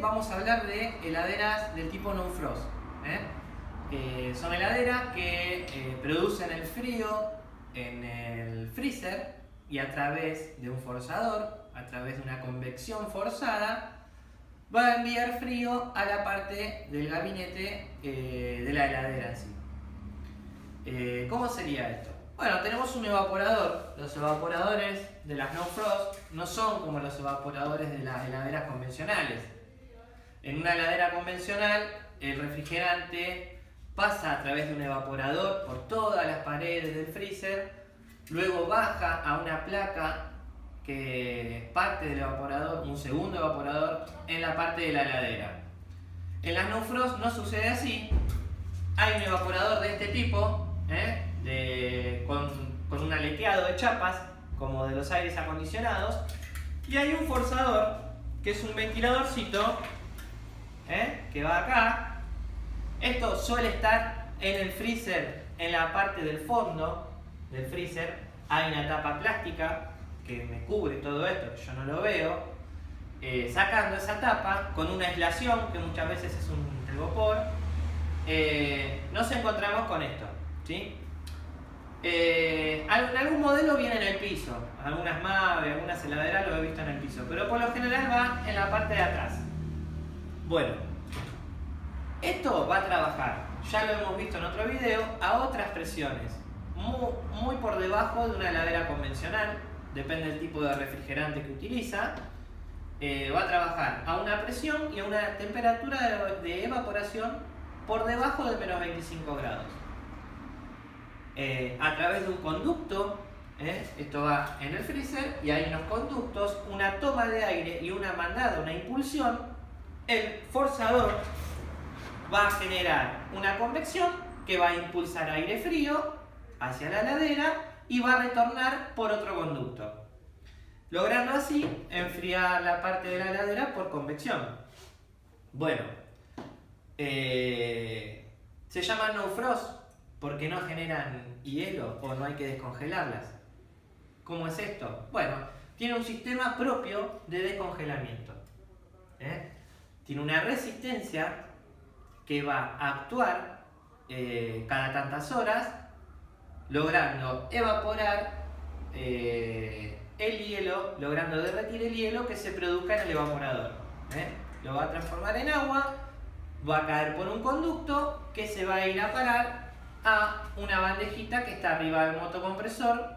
vamos a hablar de heladeras del tipo no frost. Son heladeras que producen el frío en el freezer y a través de un forzador, a través de una convección forzada, va a enviar frío a la parte del gabinete de la heladera en sí. ¿Cómo sería esto? Bueno, tenemos un evaporador. Los evaporadores de las no frost no son como los evaporadores de las heladeras convencionales. En una heladera convencional, el refrigerante pasa a través de un evaporador por todas las paredes del freezer, luego baja a una placa que es parte del evaporador, un segundo evaporador, en la parte de la heladera. En las no frost no sucede así. Hay un evaporador de este tipo, con un aleteado de chapas, como de los aires acondicionados, y hay un forzador, que es un ventiladorcito, que va acá. Esto suele estar en el freezer, en la parte del fondo del freezer. Hay una tapa plástica que me cubre todo esto, que yo no lo veo. Sacando esa tapa con una aislación, que muchas veces es un telgopor, nos encontramos con esto, ¿sí? En algún modelo viene en el piso, algunas Mave, algunas heladeras lo he visto en el piso, pero por lo general va en la parte de atrás. Bueno, esto va a trabajar, ya lo hemos visto en otro video, a otras presiones, muy por debajo de una heladera convencional, depende del tipo de refrigerante que utiliza. Va a trabajar a una presión y a una temperatura de evaporación por debajo de menos 25 grados. A través de un conducto, esto va en el freezer y hay unos conductos, una toma de aire y una mandada, una impulsión. El forzador va a generar una convección que va a impulsar aire frío hacia la heladera y va a retornar por otro conducto, logrando así enfriar la parte de la heladera por convección. Bueno, se llaman no frost porque no generan hielo o no hay que descongelarlas. ¿Cómo es esto? Bueno, tiene un sistema propio de descongelamiento. Tiene una resistencia que va a actuar cada tantas horas, logrando evaporar el hielo, logrando derretir el hielo que se produzca en el evaporador. Lo va a transformar en agua, va a caer por un conducto que se va a ir a parar a una bandejita que está arriba del motocompresor,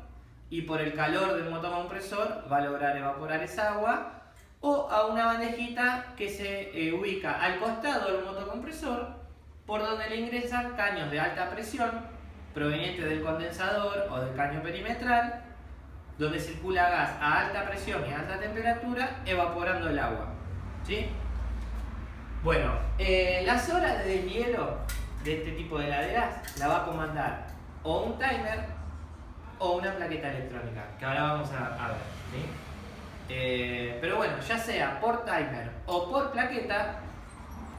y por el calor del motocompresor va a lograr evaporar esa agua, o a una bandejita que se ubica al costado del motocompresor, por donde le ingresan caños de alta presión provenientes del condensador o del caño perimetral, donde circula gas a alta presión y a alta temperatura, evaporando el agua, ¿sí? Bueno, las horas de deshielo de este tipo de heladeras la va a comandar o un timer o una plaqueta electrónica, que ahora vamos a ver, ¿sí? Pero bueno, ya sea por timer o por plaqueta,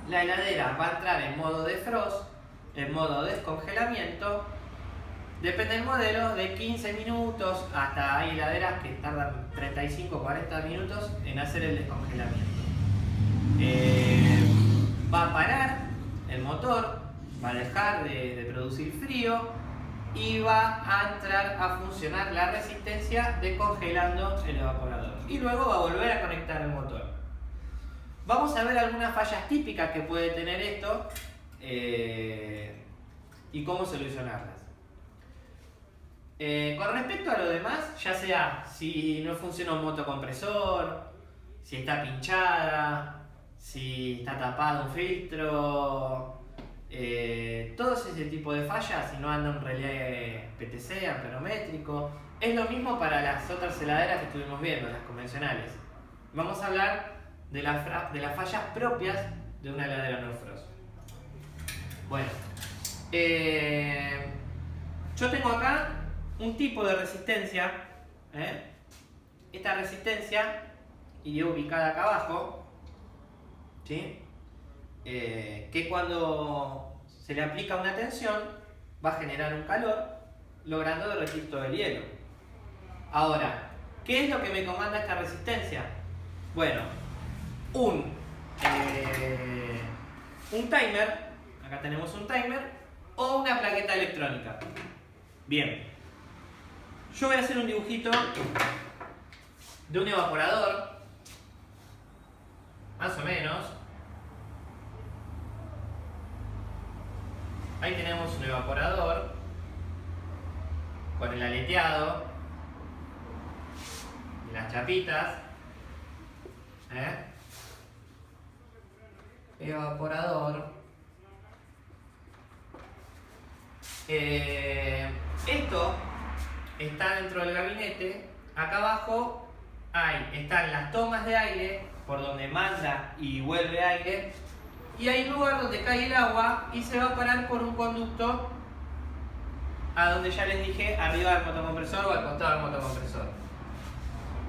la heladera va a entrar en modo defrost, en modo descongelamiento. Depende del modelo, de 15 minutos hasta hay heladeras que tardan 35 o 40 minutos en hacer el descongelamiento. Va a parar el motor, va a dejar de producir frío y va a entrar a funcionar la resistencia descongelando el evaporador. Y luego va a volver a conectar el motor. Vamos a ver algunas fallas típicas que puede tener esto y cómo solucionarlas. Con respecto a lo demás, ya sea si no funciona un motocompresor, si está pinchada, si está tapado un filtro, todos ese tipo de fallas, si no anda un relé PTC, amperométrico, es lo mismo para las otras heladeras que estuvimos viendo, las convencionales. Vamos a hablar de las fallas propias de una heladera no frost. Bueno, yo tengo acá un tipo de resistencia, esta resistencia iría ubicada acá abajo, ¿sí? Que cuando se le aplica una tensión va a generar un calor, logrando derretir todo el hielo. Ahora, ¿qué es lo que me comanda esta resistencia? Bueno, un un timer, acá tenemos un timer, o una plaqueta electrónica. Bien, yo voy a hacer un dibujito de un evaporador, más o menos. Ahí tenemos un evaporador con el aleteado y las chapitas. Evaporador. Esto está dentro del gabinete. Acá abajo están las tomas de aire por donde manda y vuelve aire, y hay un lugar donde cae el agua y se va a parar por un conducto a donde ya les dije, arriba del motocompresor o al costado del motocompresor.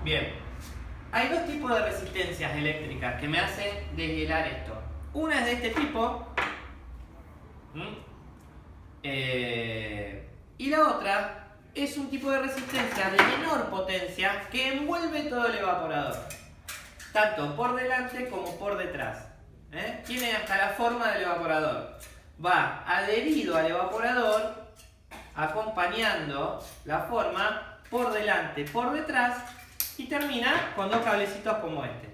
Bien, hay dos tipos de resistencias eléctricas que me hacen deshielar esto. Una es de este tipo, y la otra es un tipo de resistencia de menor potencia que envuelve todo el evaporador, tanto por delante como por detrás. Tiene hasta la forma del evaporador. Va adherido al evaporador, acompañando la forma por delante, por detrás, y termina con dos cablecitos como este.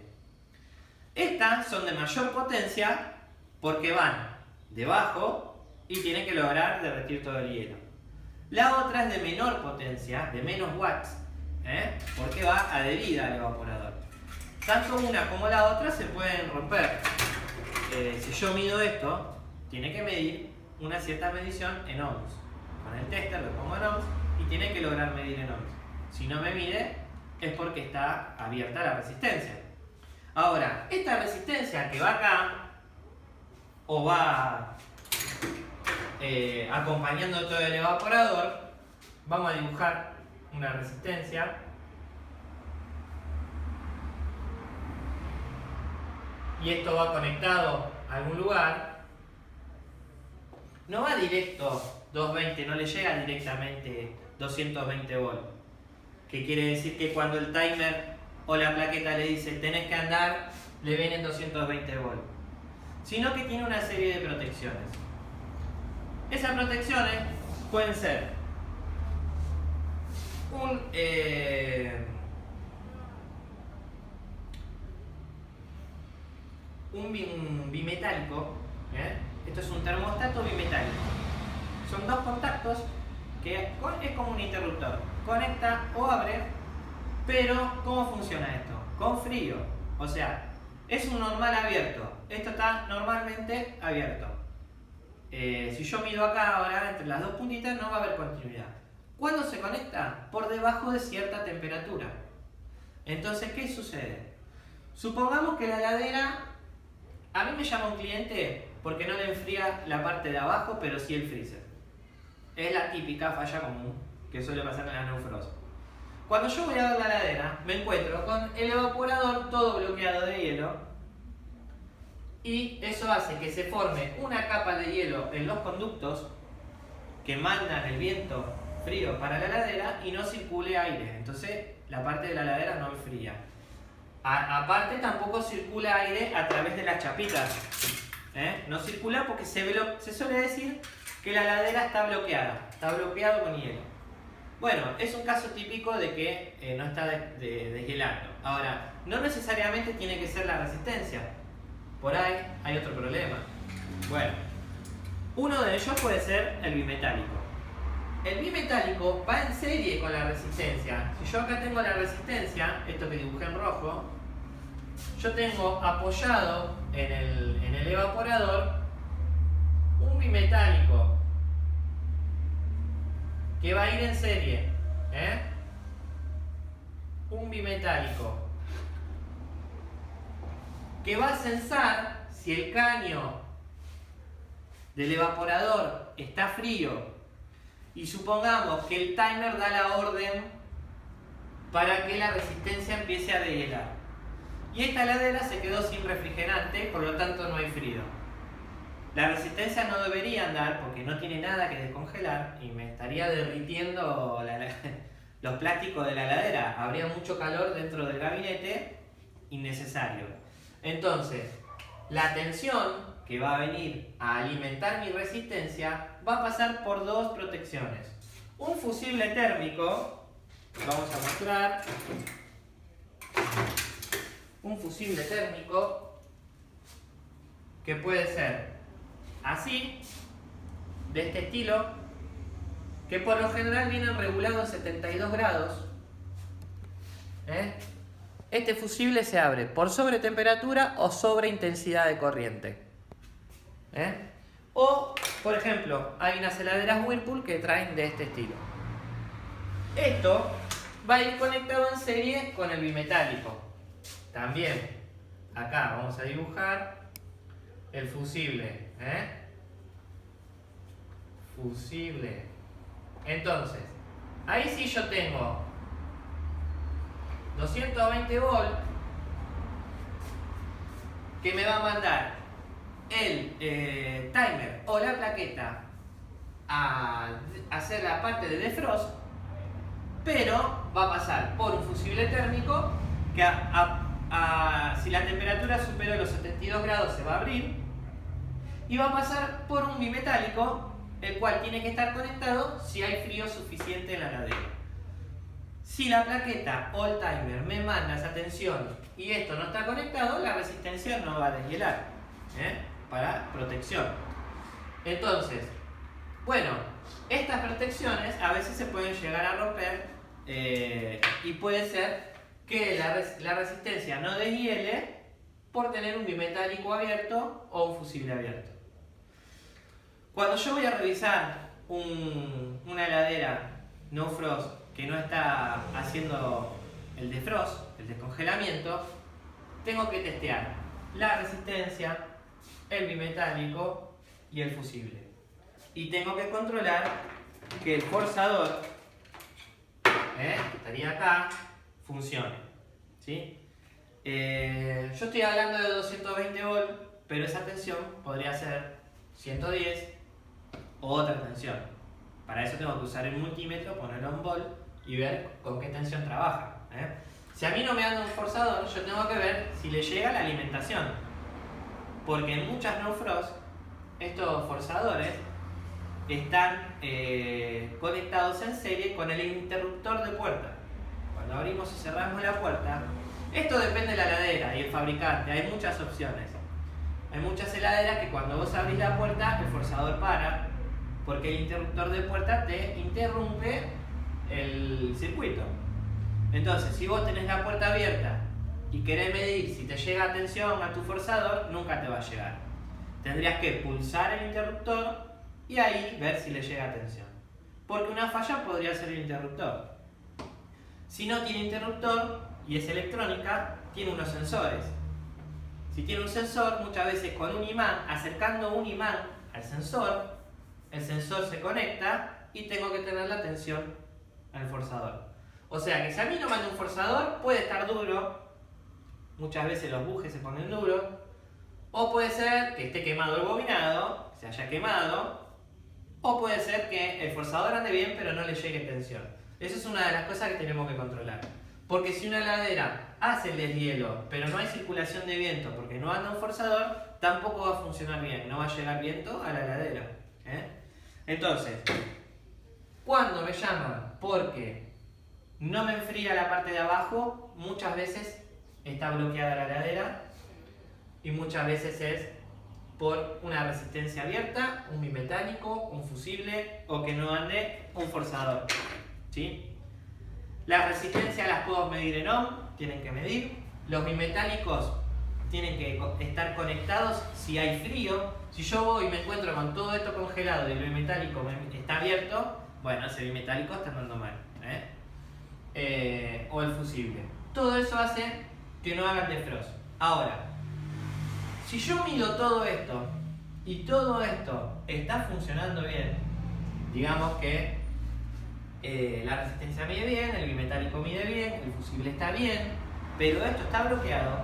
Estas son de mayor potencia porque van debajo y tienen que lograr derretir todo el hielo. La otra es de menor potencia, de menos watts, porque va adherida al evaporador. Tanto una como la otra se pueden romper. Si yo mido esto, tiene que medir una cierta medición en ohms. Con el tester lo pongo en ohms y tiene que lograr medir en ohms. Si no me mide, es porque está abierta la resistencia. Ahora, esta resistencia que va acá, o va acompañando todo el evaporador, vamos a dibujar una resistencia. Y esto va conectado a algún lugar. No va directo 220, no le llega directamente 220 volts. Que quiere decir que cuando el timer o la plaqueta le dice tenés que andar, le vienen 220 volts. Sino que tiene una serie de protecciones. Esas protecciones pueden ser un bimetálico. Esto es un termostato bimetálico. Son dos contactos que es como un interruptor. Conecta o abre, pero ¿cómo funciona esto? Con frío. O sea, es un normal abierto. Esto está normalmente abierto. Si yo mido acá ahora, entre las dos puntitas no va a haber continuidad. ¿Cuándo se conecta? Por debajo de cierta temperatura. Entonces, ¿qué sucede? Supongamos que la heladera, a mí me llama un cliente porque no le enfría la parte de abajo, pero sí el freezer. Es la típica falla común que suele pasar en la Neufrost. Cuando yo voy a ver la heladera, me encuentro con el evaporador todo bloqueado de hielo, y eso hace que se forme una capa de hielo en los conductos que mandan el viento frío para la heladera y no circule aire. Entonces la parte de la heladera no enfría. Aparte tampoco circula aire a través de las chapitas. No circula porque se suele decir que la heladera está bloqueada, está bloqueado con hielo. Bueno, es un caso típico de que no está deshielando. Ahora, no necesariamente tiene que ser la resistencia. Por ahí hay otro problema. Bueno, uno de ellos puede ser el bimetálico. El bimetálico va en serie con la resistencia. Si yo acá tengo la resistencia, esto que dibujé en rojo, yo tengo apoyado en el evaporador un bimetálico que va a ir en serie. Un bimetálico que va a censar si el caño del evaporador está frío, y supongamos que el timer da la orden para que la resistencia empiece a deshielar. Y esta heladera se quedó sin refrigerante, por lo tanto no hay frío. La resistencia no debería andar porque no tiene nada que descongelar y me estaría derritiendo los plásticos de la heladera. Habría mucho calor dentro del gabinete innecesario. Entonces, la tensión que va a venir a alimentar mi resistencia va a pasar por dos protecciones. Un fusible térmico, vamos a mostrar, un fusible térmico que puede ser así, de este estilo, que por lo general vienen regulados en 72 grados. Este fusible se abre por sobre temperatura o sobre intensidad de corriente. O, por ejemplo, hay unas heladeras Whirlpool que traen de este estilo. Esto va a ir conectado en serie con el bimetálico. También, acá vamos a dibujar el fusible. Fusible. Entonces, ahí sí yo tengo 220 volts que me va a mandar el timer o la plaqueta a hacer la parte de defrost, pero va a pasar por un fusible térmico que si la temperatura supera los 72 grados se va a abrir, y va a pasar por un bimetálico, el cual tiene que estar conectado si hay frío suficiente en la heladera. Si la plaqueta o el timer me manda esa tensión y esto no está conectado, la resistencia no va a deshielar, para protección. Entonces, bueno, estas protecciones a veces se pueden llegar a romper y puede ser que la resistencia no deshiele por tener un bimetálico abierto o un fusible abierto. Cuando yo voy a revisar una heladera no frost que no está haciendo el defrost, el descongelamiento, tengo que testear la resistencia, el bimetálico y el fusible. Y tengo que controlar que el forzador, que estaría acá, funcione. ¿Sí? Yo estoy hablando de 220 volts, pero esa tensión podría ser 110 o otra tensión. Para eso tengo que usar el multímetro, ponerlo en volt y ver con qué tensión trabaja. Si a mí no me anda un forzador, yo tengo que ver si le llega la alimentación. Porque en muchas no frost, estos forzadores están conectados en serie con el interruptor de puerta. Cuando abrimos y cerramos la puerta, esto depende de la heladera y el fabricante, hay muchas opciones. Hay muchas heladeras que cuando vos abrís la puerta, el forzador para, porque el interruptor de puerta te interrumpe el circuito. Entonces, si vos tenés la puerta abierta y querés medir si te llega tensión a tu forzador, nunca te va a llegar. Tendrías que pulsar el interruptor y ahí ver si le llega tensión. Porque una falla podría ser el interruptor. Si no tiene interruptor y es electrónica, tiene unos sensores. Si tiene un sensor, muchas veces con un imán, acercando un imán al sensor, el sensor se conecta y tengo que tener la tensión al forzador. O sea que si a mí no manda un forzador, puede estar duro, muchas veces los bujes se ponen duros, o puede ser que esté quemado el bobinado, se haya quemado, o puede ser que el forzador ande bien pero no le llegue tensión. Eso es una de las cosas que tenemos que controlar. Porque si una heladera hace el deshielo, pero no hay circulación de viento porque no anda un forzador, tampoco va a funcionar bien, no va a llegar viento a la heladera. Entonces, cuando me llaman porque no me enfría la parte de abajo, muchas veces está bloqueada la heladera y muchas veces es por una resistencia abierta, un bimetálico, un fusible o que no ande un forzador. ¿Sí? Las resistencias las puedo medir en ohm, tienen que medir. Los bimetálicos tienen que estar conectados si hay frío. Si yo voy y me encuentro con todo esto congelado y el bimetálico está abierto, bueno, ese bimetálico está andando mal. O el fusible. Todo eso hace que no hagan defrost. Ahora, si yo mido todo esto y todo esto está funcionando bien, digamos que la resistencia mide bien, el bimetálico mide bien, el fusible está bien, pero esto está bloqueado,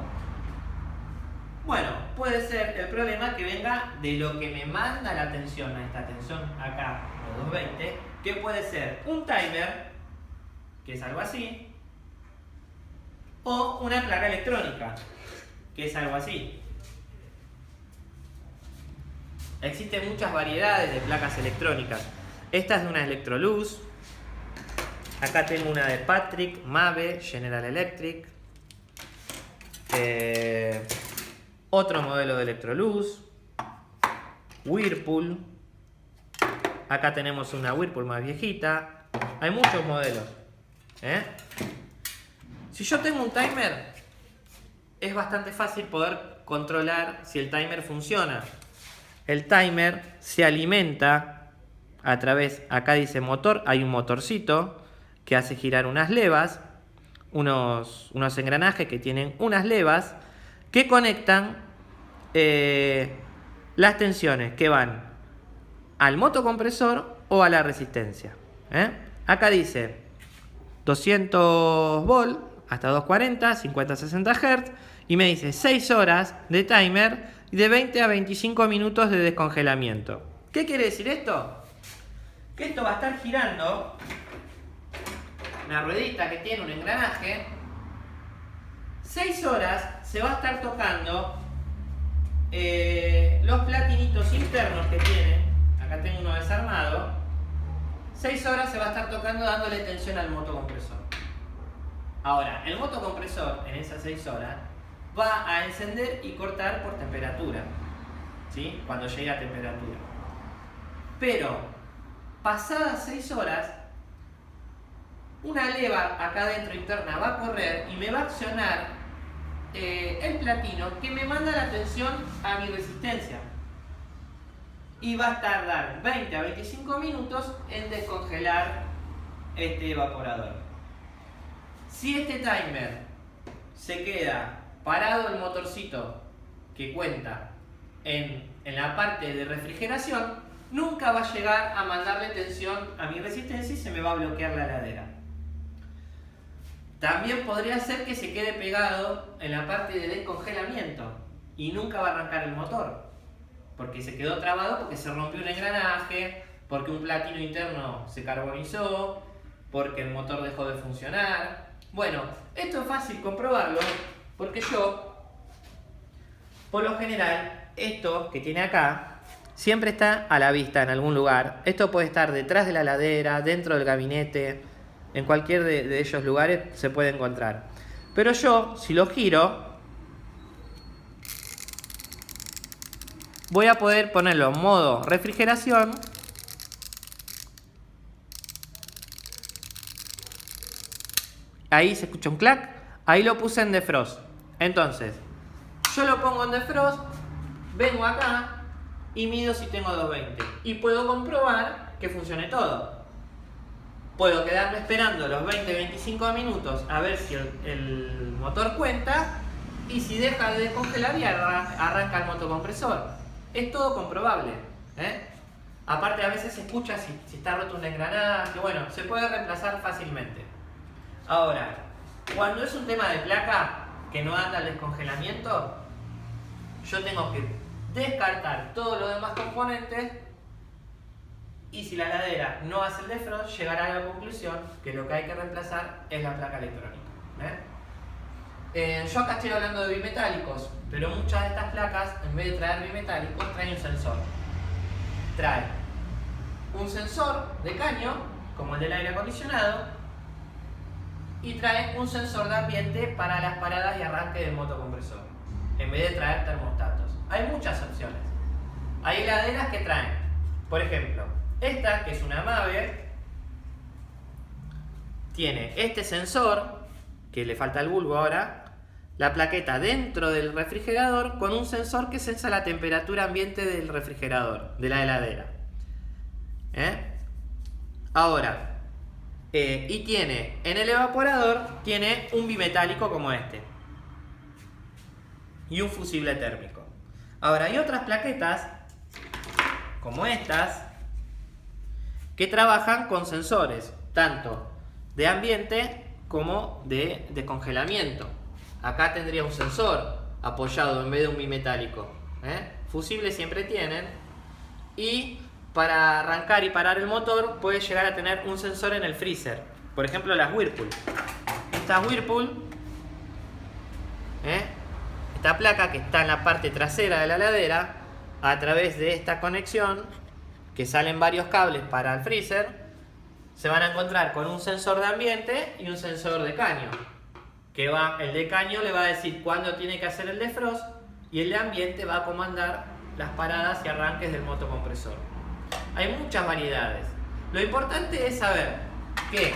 bueno, puede ser el problema que venga de lo que me manda la tensión, a esta tensión acá de 220, que puede ser un timer, que es algo así, o una placa electrónica, que es algo así. Existen muchas variedades de placas electrónicas. Esta es de una Electrolux. Acá tengo una de Patrick, Mave, General Electric. Otro modelo de Electrolux. Whirlpool. Acá tenemos una Whirlpool más viejita. Hay muchos modelos. Si yo tengo un timer, es bastante fácil poder controlar si el timer funciona. El timer se alimenta a través, acá dice motor, hay un motorcito que hace girar unas levas, unos engranajes que tienen unas levas que conectan las tensiones que van al motocompresor o a la resistencia. Acá dice 200 volt hasta 240, 50-60 Hz y me dice 6 horas de timer y de 20 a 25 minutos de descongelamiento. ¿Qué quiere decir esto? Que esto va a estar girando una ruedita que tiene un engranaje. 6 horas se va a estar tocando los platinitos internos que tiene. Acá tengo uno desarmado. 6 horas se va a estar tocando dándole tensión al motocompresor. Ahora, el motocompresor en esas 6 horas va a encender y cortar por temperatura, ¿sí? Cuando llegue a temperatura. Pero, pasadas 6 horas, una leva acá dentro interna va a correr y me va a accionar el platino que me manda la tensión a mi resistencia. Y va a tardar 20 a 25 minutos en descongelar este evaporador. Si este timer se queda parado el motorcito que cuenta en la parte de refrigeración, nunca va a llegar a mandarle tensión a mi resistencia y se me va a bloquear la heladera. También podría ser que se quede pegado en la parte de descongelamiento y nunca va a arrancar el motor, porque se quedó trabado, porque se rompió un engranaje, porque un platino interno se carbonizó, porque el motor dejó de funcionar. Bueno, esto es fácil comprobarlo, porque yo, por lo general, esto que tiene acá, siempre está a la vista en algún lugar. Esto puede estar detrás de la heladera, dentro del gabinete, en cualquier de esos lugares se puede encontrar. Pero yo, si lo giro, voy a poder ponerlo en modo refrigeración. Ahí se escucha un clac. Ahí lo puse en defrost. Entonces, yo lo pongo en defrost, vengo acá y mido si tengo 220. Y puedo comprobar que funcione todo. Puedo quedarme esperando los 20-25 minutos a ver si el motor cuenta. Y si deja de descongelar y arranca el motocompresor. Es todo comprobable. Aparte a veces se escucha si está roto un engranaje. Bueno, se puede reemplazar fácilmente. Ahora, cuando es un tema de placa que no anda al descongelamiento, yo tengo que descartar todos los demás componentes y si la heladera no hace el defrost, llegará a la conclusión que lo que hay que reemplazar es la placa electrónica. Yo acá estoy hablando de bimetálicos, pero muchas de estas placas, en vez de traer bimetálicos, traen un sensor. Trae un sensor de caño, como el del aire acondicionado, y trae un sensor de ambiente para las paradas y arranque del motocompresor, en vez de traer termostatos. Hay muchas opciones. Hay heladeras que traen, por ejemplo, esta que es una Mave, tiene este sensor, que le falta el bulbo ahora, la plaqueta dentro del refrigerador con un sensor que sensa la temperatura ambiente del refrigerador, de la heladera. Ahora, y tiene, en el evaporador, tiene un bimetálico como este. Y un fusible térmico. Ahora, hay otras plaquetas, como estas, que trabajan con sensores, tanto de ambiente como de descongelamiento. Acá tendría un sensor apoyado en vez de un bimetálico. Fusibles siempre tienen. Y para arrancar y parar el motor puede llegar a tener un sensor en el freezer. Por ejemplo, las Whirlpool. Esta Whirlpool, esta placa que está en la parte trasera de la heladera, a través de esta conexión, que salen varios cables para el freezer, se van a encontrar con un sensor de ambiente y un sensor de caño. El de caño le va a decir cuándo tiene que hacer el defrost y el de ambiente va a comandar las paradas y arranques del motocompresor. Hay muchas variedades. Lo importante es saber que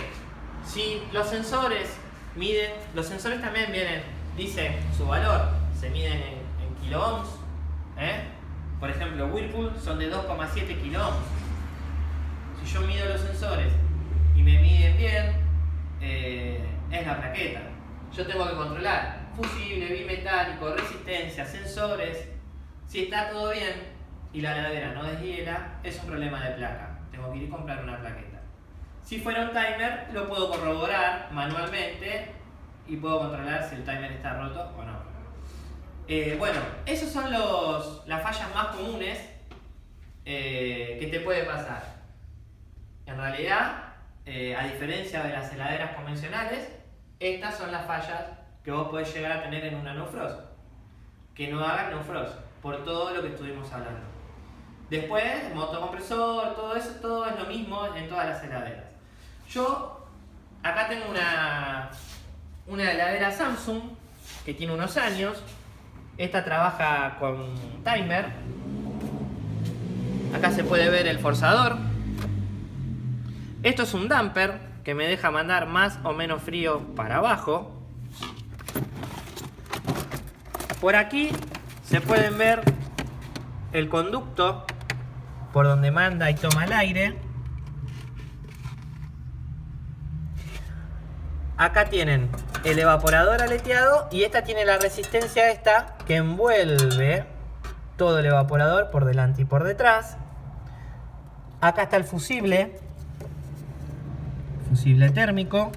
si los sensores miden, los sensores también dicen su valor, se miden en kilo ohms. Por ejemplo, Whirlpool son de 2,7 kilo ohms. Si yo mido los sensores y me miden bien, es la plaqueta. Yo tengo que controlar fusible, bimetálico, resistencia, sensores. Si está todo bien y la heladera no deshiela, es un problema de placa. Tengo que ir a comprar una plaqueta. Si fuera un timer, lo puedo corroborar manualmente y puedo controlar si el timer está roto o no. Bueno, esas son las fallas más comunes que te puede pasar. En realidad, a diferencia de las heladeras convencionales, estas son las fallas que vos podés llegar a tener en una no frost. Que no hagan no frost, por todo lo que estuvimos hablando. Después, motocompresor, todo eso, todo es lo mismo en todas las heladeras. Yo acá tengo una heladera Samsung que tiene unos años. Esta trabaja con timer. Acá se puede ver el forzador. Esto es un damper que me deja mandar más o menos frío para abajo. Por aquí se pueden ver el conducto por donde manda y toma el aire. Acá tienen el evaporador aleteado y esta tiene la resistencia esta que envuelve todo el evaporador por delante y por detrás. Acá está el fusible térmico.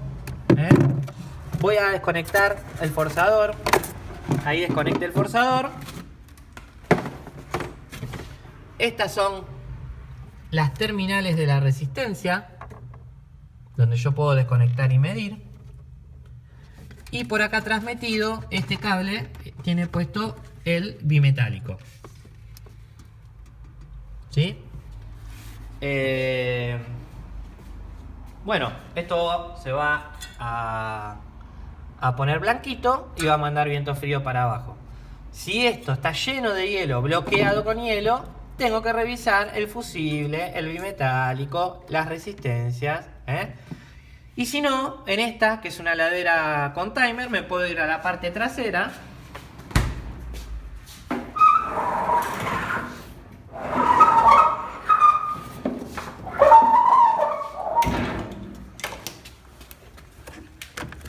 Voy a desconectar el forzador. Ahí desconecté el forzador. Estas son las terminales de la resistencia, donde yo puedo desconectar y medir. Y por acá atrás metido, este cable tiene puesto el bimetálico. ¿Sí? Bueno, esto se va a poner blanquito y va a mandar viento frío para abajo. Si esto está lleno de hielo, bloqueado con hielo, tengo que revisar el fusible, el bimetálico, las resistencias. Y si no, en esta, que es una heladera con timer, me puedo ir a la parte trasera.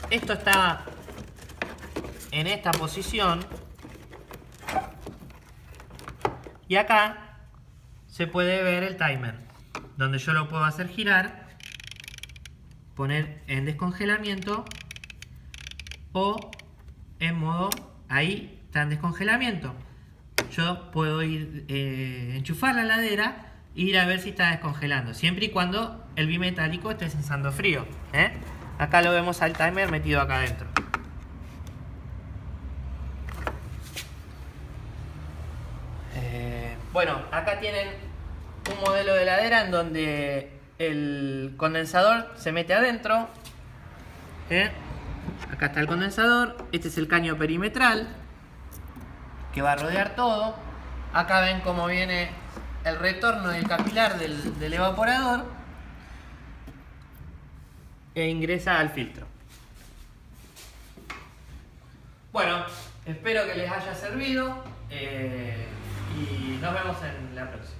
Esto está en esta posición. Y acá se puede ver el timer, donde yo lo puedo hacer girar, poner en descongelamiento o en modo, ahí está en descongelamiento. Yo puedo ir enchufar la heladera e ir a ver si está descongelando, siempre y cuando el bimetálico esté sensando frío. Acá lo vemos al timer metido acá adentro. Bueno, acá tienen un modelo de heladera en donde el condensador se mete adentro. Acá está el condensador. Este es el caño perimetral que va a rodear todo. Acá ven cómo viene el retorno del capilar del evaporador e ingresa al filtro. Bueno, espero que les haya servido y nos vemos en la próxima.